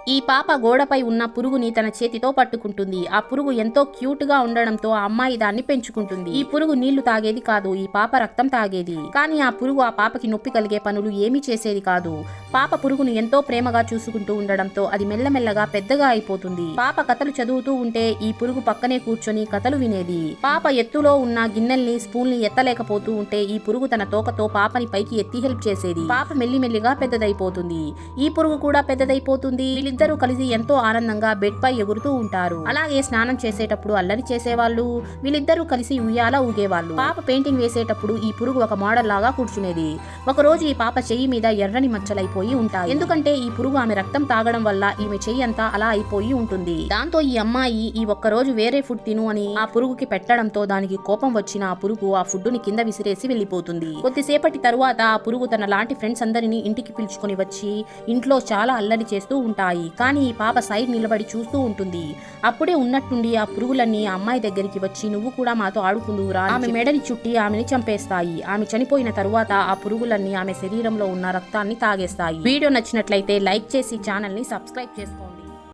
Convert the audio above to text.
ఈ పాప గోడపై ఉన్న పురుగుని తన చేతితో పట్టుకుంటుంది. ఆ పురుగు ఎంతో క్యూట్ గా ఉండడంతో ఆ అమ్మాయి దాన్ని పెంచుకుంటుంది. ఈ పురుగు నీళ్లు తాగేది కాదు, ఈ పాప రక్తం తాగేది. కానీ ఆ పురుగు ఆ పాపకి నొప్పి కలిగే పనులు ఏమీ చేసేది కాదు. పాప పురుగును ఎంతో ప్రేమగా చూసుకుంటూ ఉండడంతో అది మెల్లమెల్లగా పెద్దగా అయిపోతుంది. పాప కథలు చదువుతూ ఉంటే ఈ పురుగు పక్కనే కూర్చొని కథలు వినేది. పాప ఎత్తులో ఉన్న గిన్నెల్ని స్పూన్ని ఎత్తలేకపోతూ ఉంటే ఈ పురుగు తన తోకతో పాపని పైకి ఎత్తి హెల్ప్ చేసేది. పాప మెల్లిమెల్లిగా పెద్దదైపోతుంది. ఈ పురుగు కూడా పెద్దదైపోతుంది. వీళ్ళిద్దరూ కలిసి ఎంతో ఆనందంగా బెడ్ పై ఎగురుతూ ఉంటారు. అలాగే స్నానం చేసేటప్పుడు అల్లరి చేసేవాళ్ళు. వీళ్ళిద్దరూ కలిసి ఉయ్యాల ఊగేవాళ్ళు. పాప పెయింటింగ్ వేసేటప్పుడు ఈ పురుగు ఒక మోడల్ లాగా కూర్చునేది. ఒకరోజు ఈ పాప చెయ్యి మీద ఎర్రని మచ్చలైపోయి ఉంటాయి. ఎందుకంటే ఈ పురుగు ఆమె రక్తం తాగడం వల్ల ఈమె చెయ్యి అంతా అలా అయిపోయి ఉంటుంది. దాంతో ఈ అమ్మాయి ఈ ఒక్కరోజు వేరే ఫుడ్ తిను అని ఆ పురుగుకి పెట్టడంతో దానికి కోపం వచ్చిన ఆ పురుగు ఆ ఫుడ్ ని కింద విసిరేసి వెళ్లిపోతుంది. కొద్దిసేపటి తరువాత ఆ పురుగు తన లాంటి ఫ్రెండ్స్ అందరినీ ఇంటికి పిలుచుకొని వచ్చి ఇంట్లో చాలా అల్లరి చేస్తూ ఉంటాయి. కానీ ఈ పాప సైడ్ నిలబడి చూస్తూ ఉంటుంది. అప్పుడే ఉన్నట్టుండి ఆ పురుగులన్నీ ఆ అమ్మాయి దగ్గరికి వచ్చి నువ్వు కూడా మాతో ఆడుకుందువురా ఆమె మెడని చుట్టి ఆమెని చంపేస్తాయి. ఆమె చనిపోయిన తరువాత ఆ పురుగులన్నీ ఆమె శరీరంలో ఉన్న రక్తాన్ని తాగేస్తాయి. వీడియో నచ్చినట్లయితే లైక్ చేసి ఛానల్ ని సబ్స్క్రైబ్ చేసుకోండి.